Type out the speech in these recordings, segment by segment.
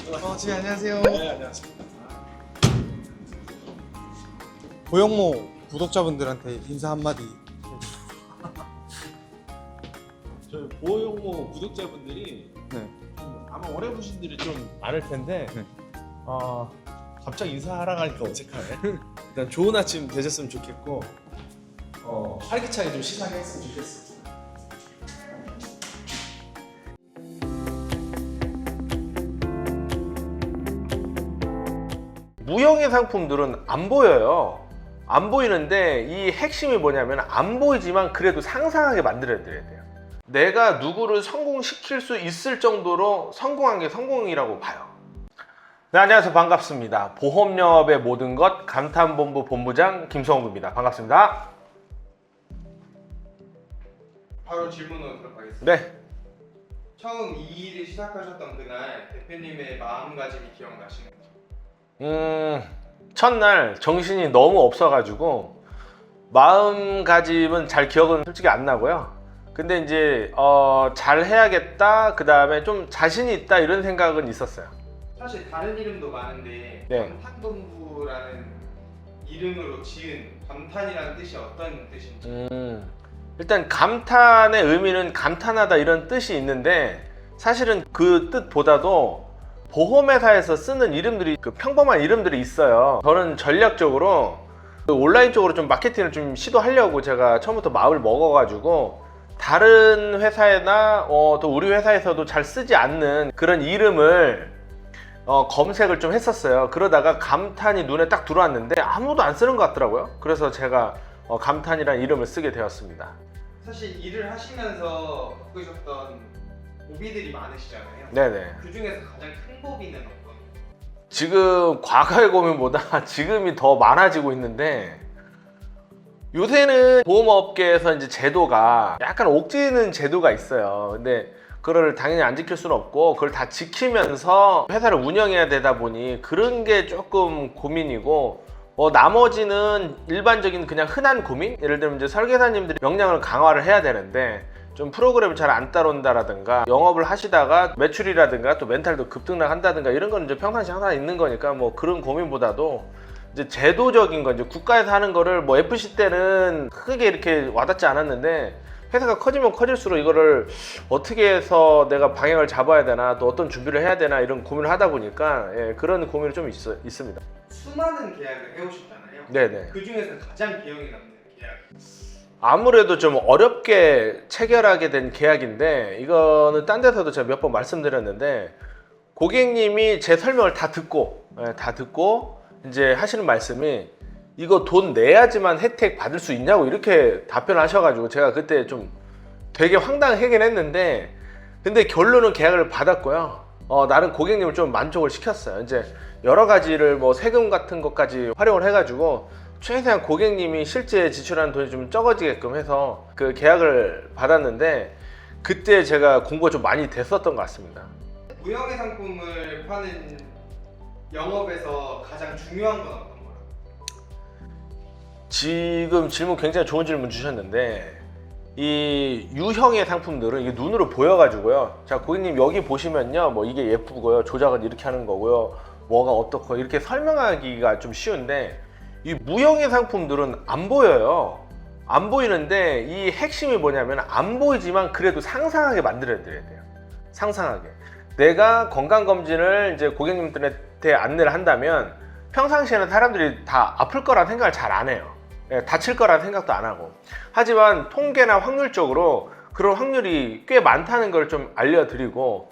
네, 안녕하세요. 네, 안녕하십니까. 보영모 구독자분들한테 인사 한마디. 저희 보영모 구독자분들이 네. 아마 오래 보신 분들이 좀 많을 텐데 네. 갑자기 인사하라고 하니까 어색하네. 일단 좋은 아침 되셨으면 좋겠고 활기차게 좀 시작했으면 좋겠습니다. 무형의 상품들은 안 보여요. 안 보이는데 이 핵심이 뭐냐면 안 보이지만 그래도 상상하게 만들어 드려야 돼요. 내가 누구를 성공시킬 수 있을 정도로 성공한 게 성공이라고 봐요. 네, 안녕하세요. 반갑습니다. 보험영업의 모든 것 감탄본부 본부장 김성구입니다. 반갑습니다. 바로 질문으로 들어가겠습니다. 네. 처음 이 일을 시작하셨던 그날 대표님의 마음가짐이 기억나시는지? 첫날 정신이 너무 없어가지고 마음가짐은 잘 기억은 솔직히 안 나고요. 근데 이제 잘 해야겠다, 그 다음에 좀 자신이 있다 이런 생각은 있었어요. 사실 다른 이름도 많은데 네. 감탄본부라는 이름으로 지은 감탄이라는 뜻이 어떤 뜻인지? 일단 감탄의 의미는 감탄하다 이런 뜻이 있는데 사실은 그 뜻보다도 보험회사에서 쓰는 이름들이 평범한 이름들이 있어요. 저는 전략적으로 온라인 쪽으로 좀 마케팅을 좀 시도하려고 제가 처음부터 마음을 먹어가지고 다른 회사나 또 우리 회사에서도 잘 쓰지 않는 그런 이름을 검색을 좀 했었어요. 그러다가 감탄이 눈에 딱 들어왔는데 아무도 안 쓰는 것 같더라고요. 그래서 제가 감탄이라는 이름을 쓰게 되었습니다. 사실 일을 하시면서 겪으셨던 고비들이 많으시잖아요. 네네. 그 중에서 가장 큰 고비는 어떤? 지금 과거의 고민보다 지금이 더 많아지고 있는데, 요새는 보험업계에서 이제 제도가 약간 옥죄는 제도가 있어요. 근데 그걸 당연히 안 지킬 수는 없고 그걸 다 지키면서 회사를 운영해야 되다 보니 그런 게 조금 고민이고, 나머지는 일반적인 그냥 흔한 고민? 예를 들면 이제 설계사님들이 역량을 강화를 해야 되는데 좀 프로그램을 잘 안 따라온다라든가 영업을 하시다가 매출이라든가 또 멘탈도 급등락한다든가 이런 건 이제 평상시 항상 있는 거니까 뭐 그런 고민보다도 이제 제도적인 거, 이제 국가에서 하는 거를 뭐 FC 때는 크게 이렇게 와닿지 않았는데 회사가 커지면 커질수록 이거를 어떻게 해서 내가 방향을 잡아야 되나, 또 어떤 준비를 해야 되나 이런 고민을 하다 보니까 그런 고민이 좀 있습니다. 수많은 계약을 해오셨잖아요. 네네. 그 중에서 가장 기억에 남는 계약. 아무래도 좀 어렵게 체결하게 된 계약인데, 이거는 딴 데서도 제가 몇 번 말씀드렸는데 고객님이 제 설명을 다 듣고 이제 하시는 말씀이 이거 돈 내야지만 혜택 받을 수 있냐고 이렇게 답변을 하셔가지고 제가 그때 좀 되게 황당하긴 했는데, 근데 결론은 계약을 받았고요. 나름 고객님을 좀 만족을 시켰어요. 이제 여러 가지를 뭐 세금 같은 것까지 활용을 해가지고 최대한 고객님이 실제 지출하는 돈이 좀 적어지게끔 해서 그 계약을 받았는데, 그때 제가 공부가 좀 많이 됐었던 것 같습니다. 무형의 상품을 파는 영업에서 가장 중요한 건 어떤 거라고? 지금 질문 굉장히 좋은 질문 주셨는데, 이 유형의 상품들은 이게 눈으로 보여가지고요. 자, 고객님 여기 보시면요, 뭐 이게 예쁘고요, 조작은 이렇게 하는 거고요, 뭐가 어떻고 이렇게 설명하기가 좀 쉬운데, 이 무형의 상품들은 안 보여요. 안 보이는데 이 핵심이 뭐냐면 안 보이지만 그래도 상상하게 만들어 드려야 돼요. 상상하게. 내가 건강검진을 이제 고객님들한테 안내를 한다면 평상시에는 사람들이 다 아플 거란 생각을 잘 안 해요. 다칠 거란 생각도 안 하고. 하지만 통계나 확률적으로 그런 확률이 꽤 많다는 걸 좀 알려드리고,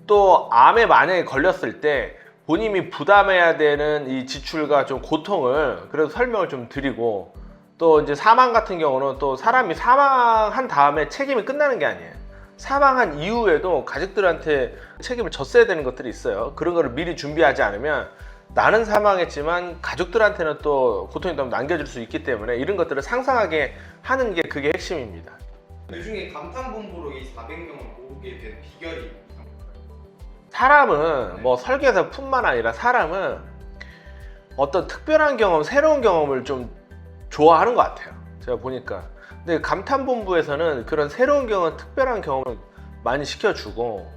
또 암에 만약에 걸렸을 때 본인이 부담해야 되는 이 지출과 좀 고통을 그래도 설명을 좀 드리고, 또 이제 사망 같은 경우는 또 사람이 사망한 다음에 책임이 끝나는 게 아니에요. 사망한 이후에도 가족들한테 책임을 졌어야 되는 것들이 있어요. 그런 거를 미리 준비하지 않으면 나는 사망했지만 가족들한테는 또 고통이 너무 남겨질 수 있기 때문에 이런 것들을 상상하게 하는 게 그게 핵심입니다. 그 중에 감탄본부로 이 400명을 모으게 된 비결이 사람은 뭐 설계사뿐만 아니라 사람은 어떤 특별한 경험, 새로운 경험을 좀 좋아하는 것 같아요. 제가 보니까. 근데 감탄본부에서는 그런 새로운 경험, 특별한 경험을 많이 시켜주고,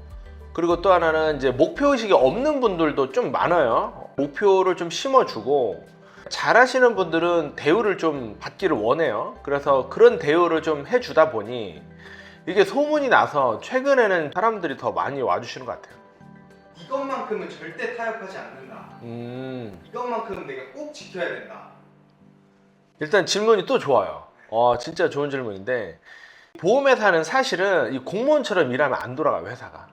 그리고 또 하나는 이제 목표의식이 없는 분들도 좀 많아요. 목표를 좀 심어주고 잘하시는 분들은 대우를 좀 받기를 원해요. 그래서 그런 대우를 좀 해주다 보니 이게 소문이 나서 최근에는 사람들이 더 많이 와주시는 것 같아요. 이것만큼은 절대 타협하지 않는다. 이것만큼은 내가 꼭 지켜야 된다. 일단 질문이 또 좋아요. 진짜 좋은 질문인데 보험회사는 사실은 이 공무원처럼 일하면 안 돌아가요, 회사가.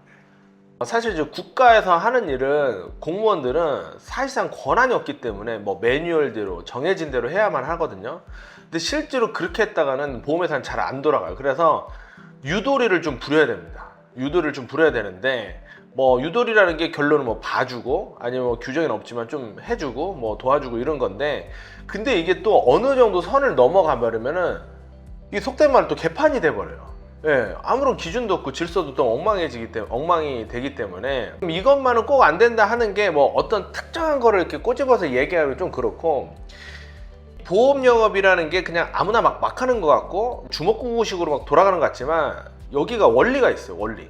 사실 이제 국가에서 하는 일은 공무원들은 사실상 권한이 없기 때문에 뭐 매뉴얼대로 정해진 대로 해야만 하거든요. 근데 실제로 그렇게 했다가는 보험회사는 잘 안 돌아가요. 그래서 유도리를 좀 부려야 됩니다. 유도리를 좀 부려야 되는데 뭐 유도리라는 게 결론은 뭐 봐주고 아니면 뭐 규정에는 없지만 좀 해주고 뭐 도와주고 이런 건데 근데 이게 또 어느 정도 선을 넘어가 버리면은 이 속된 말로 또 개판이 돼버려요. 예, 아무런 기준도 없고 질서도 또 엉망이 되기 때문에 그럼 이것만은 꼭 안 된다 하는 게 뭐 어떤 특정한 거를 이렇게 꼬집어서 얘기하기 좀 그렇고 보험 영업이라는 게 그냥 아무나 막 하는 것 같고 주먹구구식으로 막 돌아가는 것 같지만 여기가 원리가 있어요. 원리.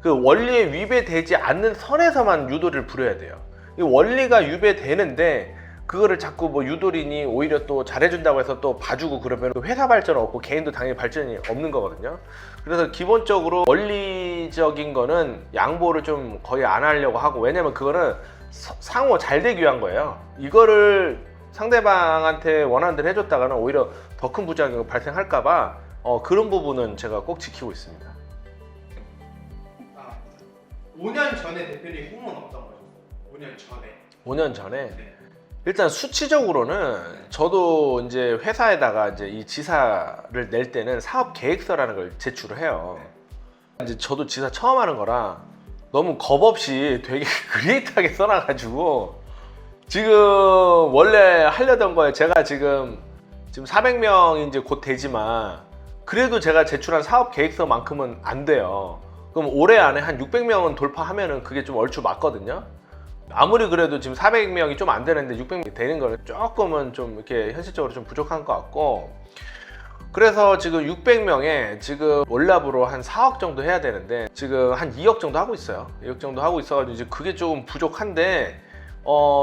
그 원리에 위배되지 않는 선에서만 유도리를 부려야 돼요. 이 원리가 위배되는데 그거를 자꾸 뭐 유도리니 오히려 또 잘해준다고 해서 또 봐주고 그러면 회사 발전 없고 개인도 당연히 발전이 없는 거거든요. 그래서 기본적으로 원리적인 거는 양보를 좀 거의 안 하려고 하고 왜냐면 그거는 상호 잘 되기 위한 거예요. 이거를 상대방한테 원하는 대로 해줬다가는 오히려 더 큰 부작용이 발생할까봐 그런 부분은 제가 꼭 지키고 있습니다. 5년 전에 대표님 꿈은 어떤 거죠? 5년 전에. 5년 전에 네. 일단 수치적으로는 저도 이제 회사에다가 이제 이 지사를 낼 때는 사업 계획서라는 걸 제출을 해요. 이제 저도 지사 처음 하는 거라 너무 겁 없이 되게 그레이트하게 써놔가지고 지금 원래 하려던 거에 제가 지금 400명이 이제 곧 되지만 그래도 제가 제출한 사업 계획서만큼은 안 돼요. 그럼 올해 안에 한 600명은 돌파하면은 그게 좀 얼추 맞거든요. 아무리 그래도 지금 400명이 좀 안 되는데 600명이 되는 거는 조금은 좀 이렇게 현실적으로 좀 부족한 것 같고 그래서 지금 600명에 지금 월납으로 한 4억 정도 해야 되는데 지금 한 2억 정도 하고 있어요. 2억 정도 하고 있어가지고 이제 그게 조금 부족한데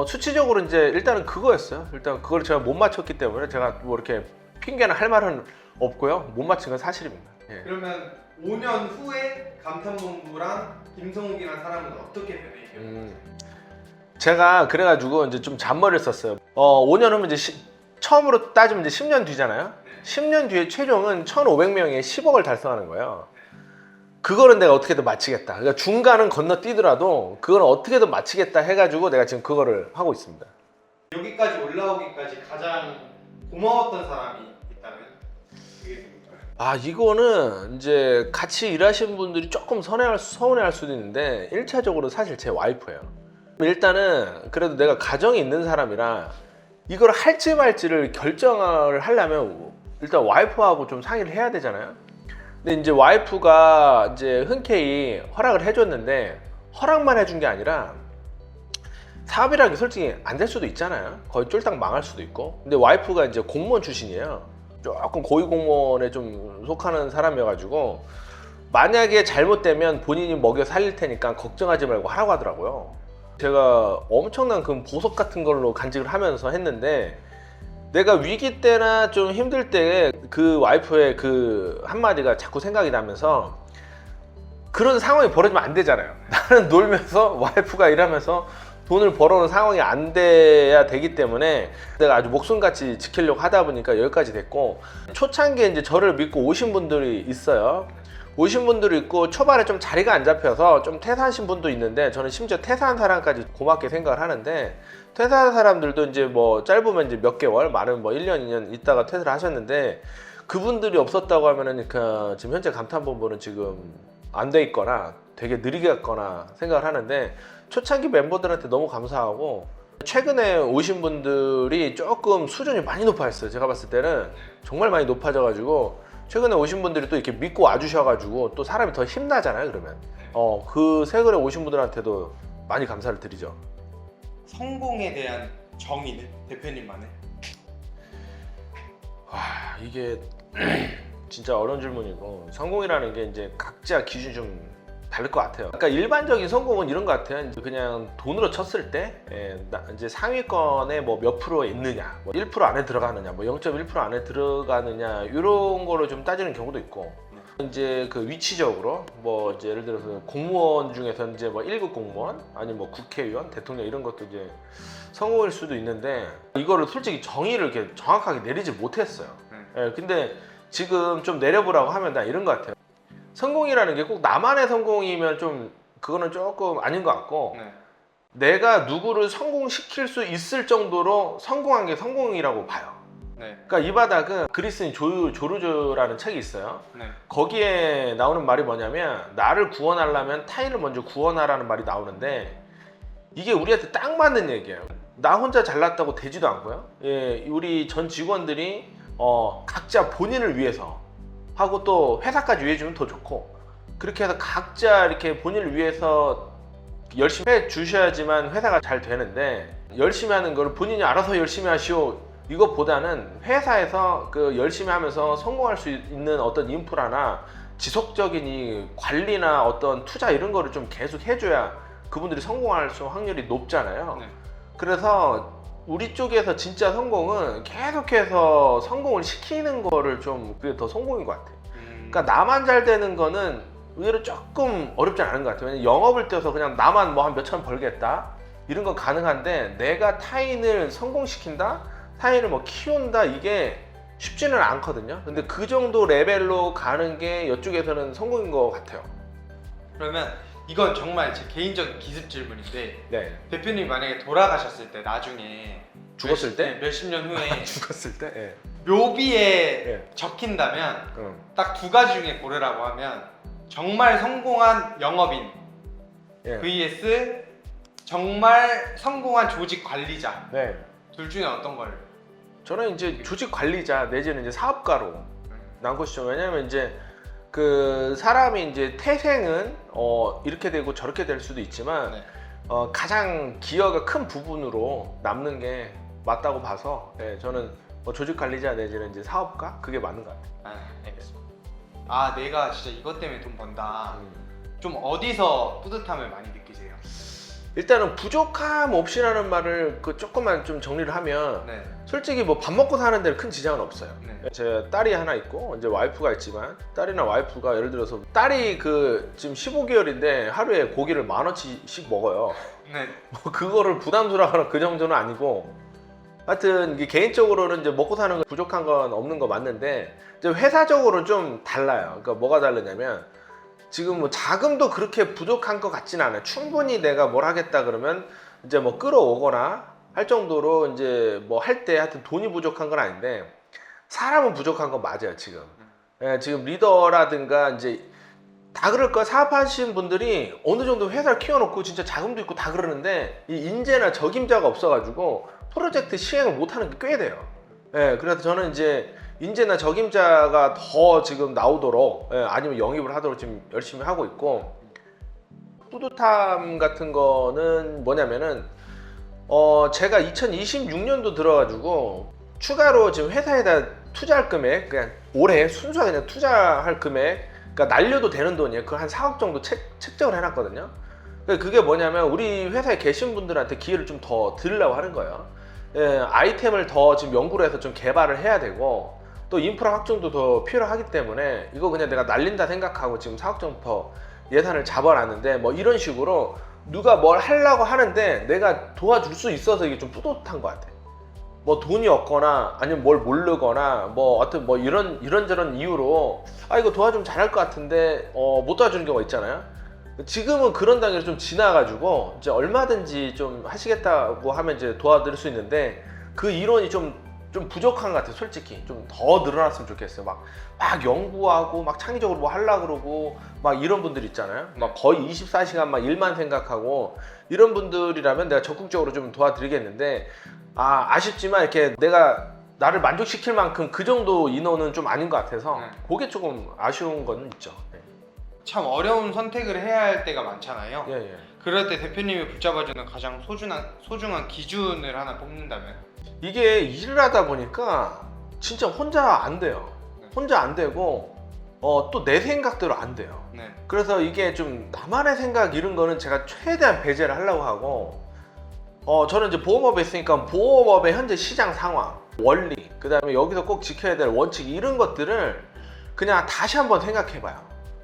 수치적으로 이제 일단은 그거였어요. 일단 그걸 제가 못 맞췄기 때문에 제가 뭐 이렇게 핑계나 할 말은 없고요. 못 맞춘 건 사실입니다. 예. 그러면 5년 후에 감탄본부랑 김성욱이라는 사람은 어떻게 변해요? 제가 그래가지고 이제 좀 잔머리를 썼어요. 5년 후면 이제 처음으로 따지면 이제 10년 뒤잖아요. 10년 뒤에 최종은 1,500명에 10억을 달성하는 거예요. 그거는 내가 어떻게든 마치겠다. 그러니까 중간은 건너뛰더라도 그거는 어떻게든 마치겠다 해가지고 내가 지금 그거를 하고 있습니다. 여기까지 올라오기까지 가장 고마웠던 사람이 있다면 그게 누굴까요? 이거는 이제 같이 일하시는 분들이 조금 서운해할 수도 있는데 1차적으로 사실 제 와이프예요. 일단은 그래도 내가 가정이 있는 사람이라 이걸 할지 말지를 결정을 하려면 일단 와이프하고 좀 상의를 해야 되잖아요. 근데 이제 와이프가 이제 흔쾌히 허락을 해줬는데 허락만 해준 게 아니라 사업이라는 게 솔직히 안 될 수도 있잖아요. 거의 쫄딱 망할 수도 있고. 근데 와이프가 이제 공무원 출신이에요. 조금 고위 공무원에 좀 속하는 사람이어가지고 만약에 잘못되면 본인이 먹여 살릴 테니까 걱정하지 말고 하라고 하더라고요. 제가 엄청난 그 보석 같은 걸로 간직을 하면서 했는데 내가 위기 때나 좀 힘들 때 그 와이프의 그 한마디가 자꾸 생각이 나면서 그런 상황이 벌어지면 안 되잖아요. 나는 놀면서 와이프가 일하면서 돈을 벌어오는 상황이 안 돼야 되기 때문에 내가 아주 목숨같이 지키려고 하다 보니까 여기까지 됐고 초창기에 이제 저를 믿고 오신 분들이 있어요. 오신 분들이 있고 초반에 좀 자리가 안 잡혀서 좀 퇴사하신 분도 있는데 저는 심지어 퇴사한 사람까지 고맙게 생각을 하는데 퇴사한 사람들도 이제 뭐 짧으면 이제 몇 개월, 많으면 뭐 1년, 2년 있다가 퇴사를 하셨는데 그분들이 없었다고 하면은 지금 현재 감탄본부는 지금 안 돼 있거나 되게 느리게 갔거나 생각을 하는데 초창기 멤버들한테 너무 감사하고 최근에 오신 분들이 조금 수준이 많이 높아졌어요. 제가 봤을 때는 정말 많이 높아져가지고 최근에 오신 분들이 또 이렇게 믿고 와주셔가지고 또 사람이 더 힘나잖아요. 그러면 그 최근에 오신 분들한테도 많이 감사를 드리죠. 성공에 대한 정의는 대표님만의? 이게 진짜 어려운 질문이고 성공이라는 게 이제 각자 기준이 좀 다를 것 같아요. 그러니까 일반적인 성공은 이런 것 같아요. 이제 그냥 돈으로 쳤을 때 이제 상위권에 뭐 몇 프로에 있느냐, 뭐 1% 안에 들어가느냐, 뭐 0.1% 안에 들어가느냐 이런 거로 좀 따지는 경우도 있고, 이제 그 위치적으로 뭐 이제 예를 들어서 공무원 중에서 이제 뭐 1급 공무원 아니면 뭐 국회의원, 대통령 이런 것도 이제 성공일 수도 있는데 이거를 솔직히 정의를 이렇게 정확하게 내리지 못했어요. 근데 지금 좀 내려보라고 하면 나 이런 것 같아요. 성공이라는 게 꼭 나만의 성공이면 좀 그거는 조금 아닌 것 같고, 내가 누구를 성공시킬 수 있을 정도로 성공한 게 성공이라고 봐요. 그러니까 이 바닥은 그리스인 조르주라는 책이 있어요. 거기에 나오는 말이 뭐냐면 나를 구원하려면 타인을 먼저 구원하라는 말이 나오는데 이게 우리한테 딱 맞는 얘기예요. 나 혼자 잘났다고 되지도 않고요. 우리 전 직원들이 각자 본인을 위해서 하고 또 회사까지 위해주면 더 좋고, 그렇게 해서 각자 이렇게 본인을 위해서 열심히 해 주셔야지만 회사가 잘 되는데, 열심히 하는 걸 본인이 알아서 열심히 하시오 이것보다는 회사에서 그 열심히 하면서 성공할 수 있는 어떤 인프라나 지속적인 이 관리나 어떤 투자 이런 거를 좀 계속 해줘야 그분들이 성공할 수 확률이 높잖아요. 그래서 우리 쪽에서 진짜 성공은 계속해서 성공을 시키는 거를 좀 그게 더 성공인 것 같아요. 그러니까 나만 잘 되는 거는 의외로 조금 어렵지 않은 것 같아요. 왜냐면 영업을 뛰어서 그냥 나만 뭐 한 몇천 벌겠다 이런 건 가능한데, 내가 타인을 성공시킨다, 타인을 뭐 키운다, 이게 쉽지는 않거든요. 근데 그 정도 레벨로 가는 게 이쪽에서는 성공인 것 같아요. 그러면 이건 정말 제 개인적인 기습 질문인데, 네. 대표님 만약에 돌아가셨을 때 나중에 죽었을 때? 몇십 년 후에 죽었을 때? 예. 묘비에 적힌다면 딱 두 가지 중에 고르라고 하면 정말 성공한 영업인 vs 정말 성공한 조직 관리자, 네. 둘 중에 어떤 걸? 저는 이제 조직 관리자 내지는 이제 사업가로 난 것이죠. 왜냐면 이제 그 사람이 이제 태생은 이렇게 되고 저렇게 될 수도 있지만 가장 기여가 큰 부분으로 남는 게 맞다고 봐서 저는 조직 관리자 내지는 이제 사업가, 그게 맞는 것 같아요. 알겠습니다. 내가 진짜 이것 때문에 돈 번다. 좀 어디서 뿌듯함을 많이 느끼세요? 일단은 부족함 없이라는 말을 그 조금만 좀 정리를 하면 솔직히 뭐 밥 먹고 사는 데는 큰 지장은 없어요. 제 딸이 하나 있고 이제 와이프가 있지만, 딸이나 와이프가 예를 들어서 딸이 그 지금 15개월인데 하루에 고기를 10,000원씩 먹어요. 뭐 그거를 부담스러워하는 그 정도는 아니고, 하여튼 이게 개인적으로는 이제 먹고 사는 거 부족한 건 없는 거 맞는데, 이제 회사적으로는 좀 달라요. 그러니까 뭐가 다르냐면 지금 뭐 자금도 그렇게 부족한 것 같지는 않아요. 충분히 내가 뭘 하겠다 그러면 이제 뭐 끌어오거나 할 정도로 이제 뭐 할 때 하여튼 돈이 부족한 건 아닌데, 사람은 부족한 건 맞아요. 지금 리더라든가 이제 다 그럴 거야. 사업하시는 분들이 어느 정도 회사를 키워놓고 진짜 자금도 있고 다 그러는데 이 인재나 적임자가 없어가지고 프로젝트 시행을 못하는 게 꽤 돼요. 그래서 저는 이제 인재나 적임자가 더 지금 나오도록 아니면 영입을 하도록 지금 열심히 하고 있고, 뿌듯함 같은 거는 뭐냐면은 제가 2026년도 들어가지고 추가로 지금 회사에다 투자할 금액, 그냥 올해 순수하게 그냥 투자할 금액, 그러니까 날려도 되는 돈이에요. 그걸 한 4억 정도 책정을 해놨거든요. 그게 뭐냐면 우리 회사에 계신 분들한테 기회를 좀 더 드리려고 하는 거예요. 아이템을 더 지금 연구를 해서 좀 개발을 해야 되고, 또 인프라 확충도 더 필요하기 때문에 이거 그냥 내가 날린다 생각하고 지금 4억 정도 더 예산을 잡아놨는데, 뭐 이런 식으로 누가 뭘 하려고 하는데 내가 도와줄 수 있어서 이게 좀 뿌듯한 것 같아. 뭐 돈이 없거나 아니면 뭘 모르거나 뭐 어떤 뭐 이런저런 이유로 이거 도와주면 잘할 것 같은데 못 도와주는 경우가 있잖아요. 지금은 그런 단계를 좀 지나가지고 이제 얼마든지 좀 하시겠다고 하면 이제 도와드릴 수 있는데, 그 이론이 좀 부족한 것 같아요. 솔직히 좀 더 늘어났으면 좋겠어요. 막 연구하고 막 창의적으로 뭐 하려고 그러고 막 이런 분들 있잖아요. 막 거의 24시간 막 일만 생각하고 이런 분들이라면 내가 적극적으로 좀 도와드리겠는데, 아쉽지만 이렇게 내가 나를 만족시킬 만큼 그 정도 인원은 좀 아닌 것 같아서 그게 조금 아쉬운 건 있죠. 참 어려운 선택을 해야 할 때가 많잖아요. 예. 그럴 때 대표님이 붙잡아주는 가장 소중한 기준을 하나 뽑는다면? 이게 일을 하다 보니까 진짜 혼자 안 돼요. 혼자 안 되고 또 내 생각대로 안 돼요. 네. 그래서 이게 좀 나만의 생각 이런 거는 제가 최대한 배제를 하려고 하고 저는 이제 보험업에 있으니까 보험업의 현재 시장 상황, 원리, 그 다음에 여기서 꼭 지켜야 될 원칙 이런 것들을 그냥 다시 한번 생각해봐요.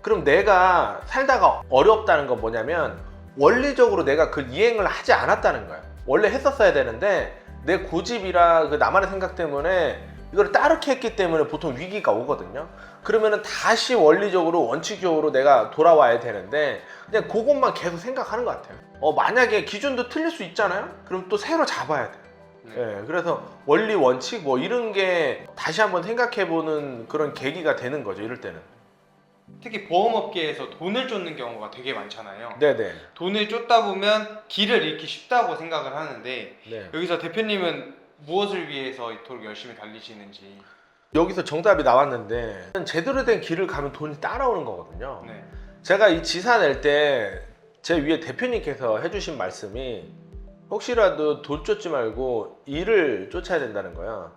그럼 내가 살다가 어렵다는 건 뭐냐면 원리적으로 내가 그 이행을 하지 않았다는 거예요. 원래 했었어야 되는데 내 고집이라 그 나만의 생각 때문에 이걸 따르게 했기 때문에 보통 위기가 오거든요. 그러면은 다시 원리적으로 원칙적으로 내가 돌아와야 되는데 그냥 그것만 계속 생각하는 것 같아요. 만약에 기준도 틀릴 수 있잖아요. 그럼 또 새로 잡아야 돼요. 예, 그래서 원리 원칙 뭐 이런 게 다시 한번 생각해보는 그런 계기가 되는 거죠. 이럴 때는. 특히 보험업계에서 돈을 쫓는 경우가 되게 많잖아요. 네네. 돈을 쫓다 보면 길을 잃기 쉽다고 생각을 하는데 네. 여기서 대표님은 무엇을 위해서 이토록 열심히 달리시는지. 여기서 정답이 나왔는데 제대로 된 길을 가면 돈이 따라오는 거거든요. 네. 제가 이 지사 낼 때 제 위에 대표님께서 해주신 말씀이 혹시라도 돈 쫓지 말고 일을 쫓아야 된다는 거야.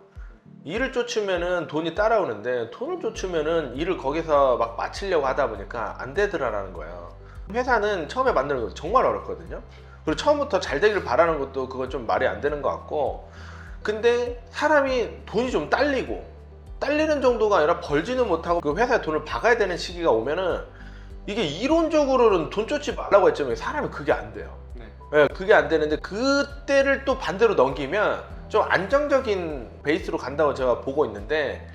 일을 쫓으면은 돈이 따라오는데 돈을 쫓으면은 일을 거기서 막 마치려고 하다 보니까 안 되더라라는 거예요. 회사는 처음에 만드는 거 정말 어렵거든요. 그리고 처음부터 잘 되길 바라는 것도 그건 좀 말이 안 되는 것 같고, 근데 사람이 돈이 좀 딸리는 정도가 아니라 벌지는 못하고 그 회사에 돈을 박아야 되는 시기가 오면은 이게 이론적으로는 돈 쫓지 말라고 했지만 사람이 그게 안 돼요. 네. 네, 그게 안 되는데 그때를 또 반대로 넘기면 좀 안정적인 베이스로 간다고 제가 보고 있는데,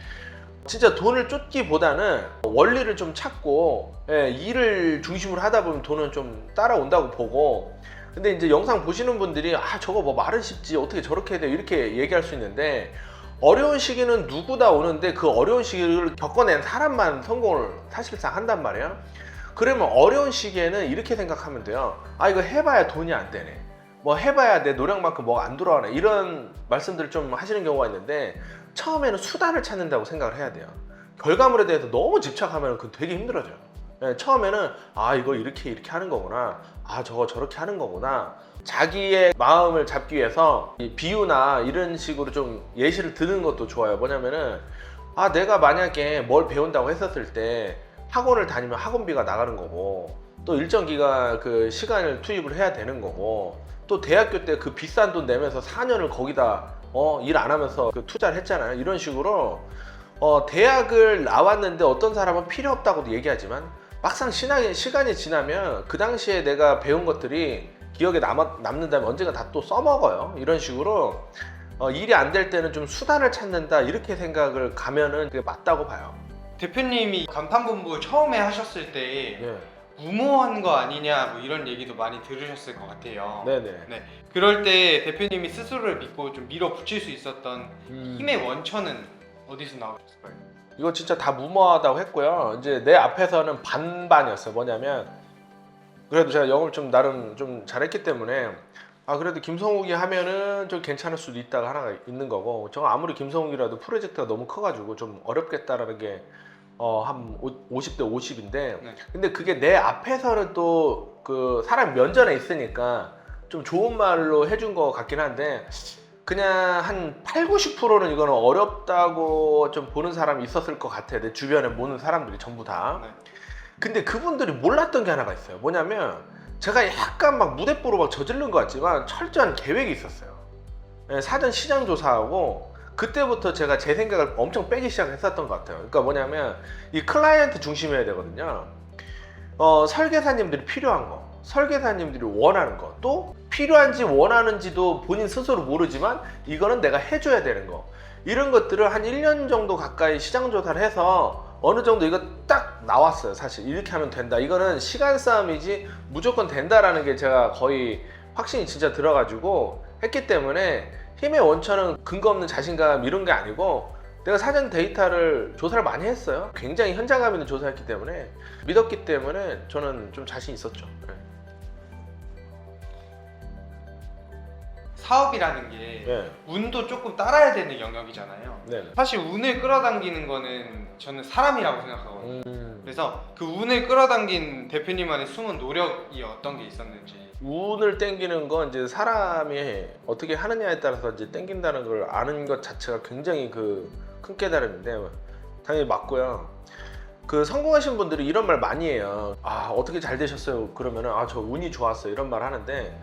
진짜 돈을 쫓기보다는 원리를 좀 찾고 일을 중심으로 하다 보면 돈은 좀 따라온다고 보고, 근데 이제 영상 보시는 분들이 저거 뭐 말은 쉽지 어떻게 저렇게 해야 돼 이렇게 얘기할 수 있는데, 어려운 시기는 누구나 오는데 그 어려운 시기를 겪어낸 사람만 성공을 사실상 한단 말이에요. 그러면 어려운 시기에는 이렇게 생각하면 돼요. 이거 해봐야 돈이 안 되네, 뭐 해봐야 내 노력만큼 뭐가 안 돌아오네, 이런 말씀들을 좀 하시는 경우가 있는데, 처음에는 수단을 찾는다고 생각을 해야 돼요. 결과물에 대해서 너무 집착하면 그건 되게 힘들어져요. 처음에는 이거 이렇게 하는 거구나, 저거 저렇게 하는 거구나. 자기의 마음을 잡기 위해서 이 비유나 이런 식으로 좀 예시를 드는 것도 좋아요. 뭐냐면은 내가 만약에 뭘 배운다고 했었을 때 학원을 다니면 학원비가 나가는 거고, 또 일정 기간 그 시간을 투입을 해야 되는 거고, 또 대학교 때 그 비싼 돈 내면서 4년을 거기다 일 안 하면서 그 투자를 했잖아요. 이런 식으로 대학을 나왔는데 어떤 사람은 필요 없다고도 얘기하지만 막상 시간이 지나면 그 당시에 내가 배운 것들이 기억에 남는다면 언젠가 다 또 써먹어요. 이런 식으로 일이 안 될 때는 좀 수단을 찾는다, 이렇게 생각을 가면은 그게 맞다고 봐요. 대표님이 간판본부 처음에 하셨을 때 네. 무모한 거 아니냐 뭐 이런 얘기도 많이 들으셨을 것 같아요. 네네. 네. 그럴 때 대표님이 스스로를 믿고 좀 밀어붙일 수 있었던 힘의 원천은 어디서 나오셨을까요? 이거 진짜 다 무모하다고 했고요. 이제 내 앞에서는 반반이었어요. 뭐냐면, 그래도 제가 영어를 좀 나름 좀 잘했기 때문에 그래도 김성욱이 하면은 좀 괜찮을 수도 있다가 하나가 있는 거고, 저 아무리 김성욱이라도 프로젝트가 너무 커가지고 좀 어렵겠다라는 게 한 50대 50인데 네. 근데 그게 내 앞에서는 또 그 사람 면전에 있으니까 좀 좋은 말로 해준 것 같긴 한데, 그냥 한 8, 90%는 이거는 어렵다고 좀 보는 사람이 있었을 것 같아요. 내 주변에 모는 사람들이 전부 다. 네. 근데 그분들이 몰랐던 게 하나가 있어요. 뭐냐면 제가 약간 막 무대뽀로 막 저지른 것 같지만 철저한 계획이 있었어요. 사전 시장 조사하고 그때부터 제가 제 생각을 엄청 빼기 시작했었던 것 같아요. 그러니까 뭐냐면 이 클라이언트 중심이어야 되거든요. 설계사님들이 필요한 거, 설계사님들이 원하는 거, 또 필요한지 원하는지도 본인 스스로 모르지만 이거는 내가 해줘야 되는 거, 이런 것들을 한 1년 정도 가까이 시장 조사를 해서 어느 정도 이거 딱 나왔어요. 사실 이렇게 하면 된다, 이거는 시간 싸움이지 무조건 된다라는 게 제가 거의 확신이 진짜 들어가지고 했기 때문에, 힘의 원천은 근거 없는 자신감 이런 게 아니고 내가 사전 데이터를 조사를 많이 했어요. 굉장히 현장감 있는 조사했기 때문에 믿었기 때문에 저는 좀 자신 있었죠. 네. 사업이라는 게 네. 운도 조금 따라야 되는 영역이잖아요. 네. 사실 운을 끌어당기는 거는 저는 사람이라고 생각하거든요. 음. 그래서 그 운을 끌어당긴 대표님만의 숨은 노력이 어떤 게 있었는지. 운을 땡기는 건 이제 사람이 어떻게 하느냐에 따라서 이제 땡긴다는 걸 아는 것 자체가 굉장히 그 큰 깨달음인데 당연히 맞고요. 그 성공하신 분들이 이런 말 많이 해요. 아, 어떻게 잘 되셨어요? 그러면은 아, 저 운이 좋았어요. 이런 말 하는데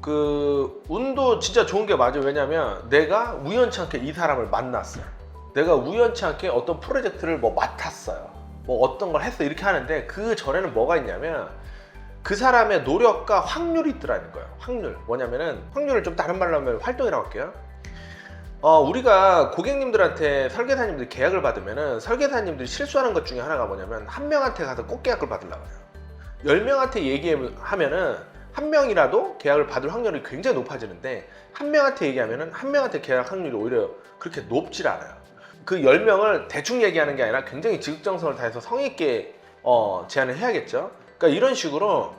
그 운도 진짜 좋은 게 맞아요. 왜냐면 내가 우연치 않게 이 사람을 만났어요. 내가 우연치 않게 어떤 프로젝트를 뭐 맡았어요. 뭐 어떤 걸 했어. 이렇게 하는데 그 전에는 뭐가 있냐면 그 사람의 노력과 확률이 있더라는 거예요. 확률. 뭐냐면은 확률을 좀 다른 말로 하면 활동이라고 할게요. 우리가 고객님들한테 설계사님들 계약을 받으면은 설계사님들이 실수하는 것 중에 하나가 뭐냐면 한 명한테 가서 꼭 계약을 받으려고 해요. 10명한테 얘기하면은 한 명이라도 계약을 받을 확률이 굉장히 높아지는데 한 명한테 얘기하면은 한 명한테 계약 확률이 오히려 그렇게 높질 않아요. 그 10명을 대충 얘기하는 게 아니라 굉장히 지극정성을 다해서 성의 있게 제안을 해야겠죠. 그러니까 이런 식으로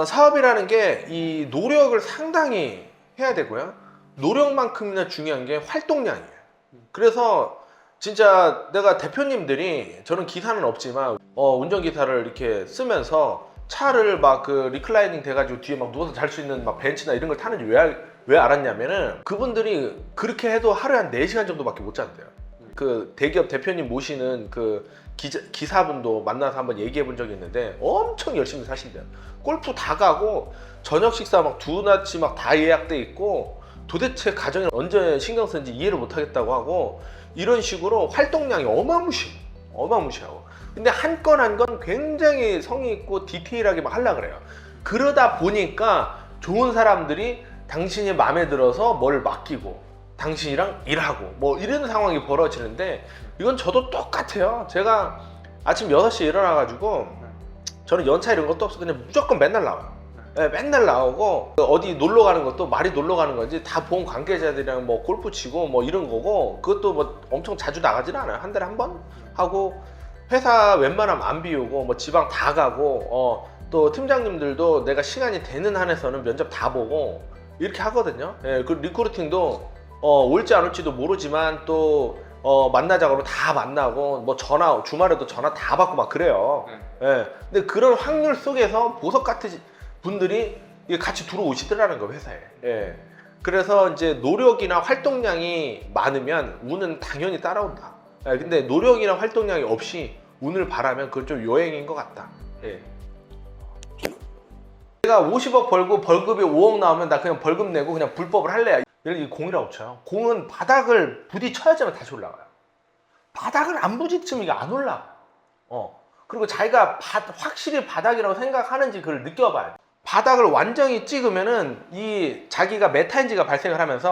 사업이라는 게 이 노력을 상당히 해야 되고요. 노력만큼이나 중요한 게 활동량이에요. 그래서 진짜 내가 대표님들이 저는 기사는 없지만 운전기사를 이렇게 쓰면서 차를 막 그 리클라이닝 돼가지고 뒤에 막 누워서 잘 수 있는 막 벤츠나 이런 걸 타는지 왜 알았냐면은 그분들이 그렇게 해도 하루에 한 4시간 정도밖에 못 잔대요. 그 대기업 대표님 모시는 그 기사분도 만나서 한번 얘기해 본 적이 있는데 엄청 열심히 사신대요. 골프 다 가고 저녁 식사 막 2나치 막 다 예약돼 있고 도대체 가정에 언제 신경 쓰는지 이해를 못 하겠다고 하고 이런 식으로 활동량이 어마무시하고 근데 한 건 한 건 굉장히 성의 있고 디테일하게 막 하려고 그래요. 그러다 보니까 좋은 사람들이 당신이 마음에 들어서 뭘 맡기고 당신이랑 일하고 뭐 이런 상황이 벌어지는데 이건 저도 똑같아요. 제가 아침 6시에 일어나가지고 저는 연차 이런 것도 없어. 그냥 무조건 맨날 나와요. 네, 맨날 나오고 어디 놀러 가는 것도 말이 놀러 가는 건지 다 보험 관계자들이랑 뭐 골프 치고 뭐 이런 거고 그것도 뭐 엄청 자주 나가지는 않아요. 한 달에 한 번 하고 회사 웬만하면 안 비우고 뭐 지방 다 가고 또 팀장님들도 내가 시간이 되는 한에서는 면접 다 보고 이렇게 하거든요. 예, 그 리크루팅도 올지 안 올지도 모르지만 또 만나자고 다 만나고 뭐 전화 주말에도 전화 다 받고 막 그래요. 예, 근데 그런 확률 속에서 보석 같은 분들이 같이 들어오시더라는 거예요, 회사에. 예. 그래서 이제 노력이나 활동량이 많으면 운은 당연히 따라온다. 예, 근데 노력이나 활동량이 없이 운을 바라면 그건 좀 요행인 것 같다. 예. 내가 50억 벌고 벌금이 5억 나오면 나 그냥 벌금 내고 그냥 불법을 할래. 예를 들어 공이라고 쳐요. 공은 바닥을 부딪혀야지만 다시 올라가요. 바닥을 안 부딪히면 이게 안 올라가. 그리고 자기가 확실히 바닥이라고 생각하는지 그걸 느껴봐야 돼. 바닥을 완전히 찍으면은 이 자기가 메타인지가 발생을 하면서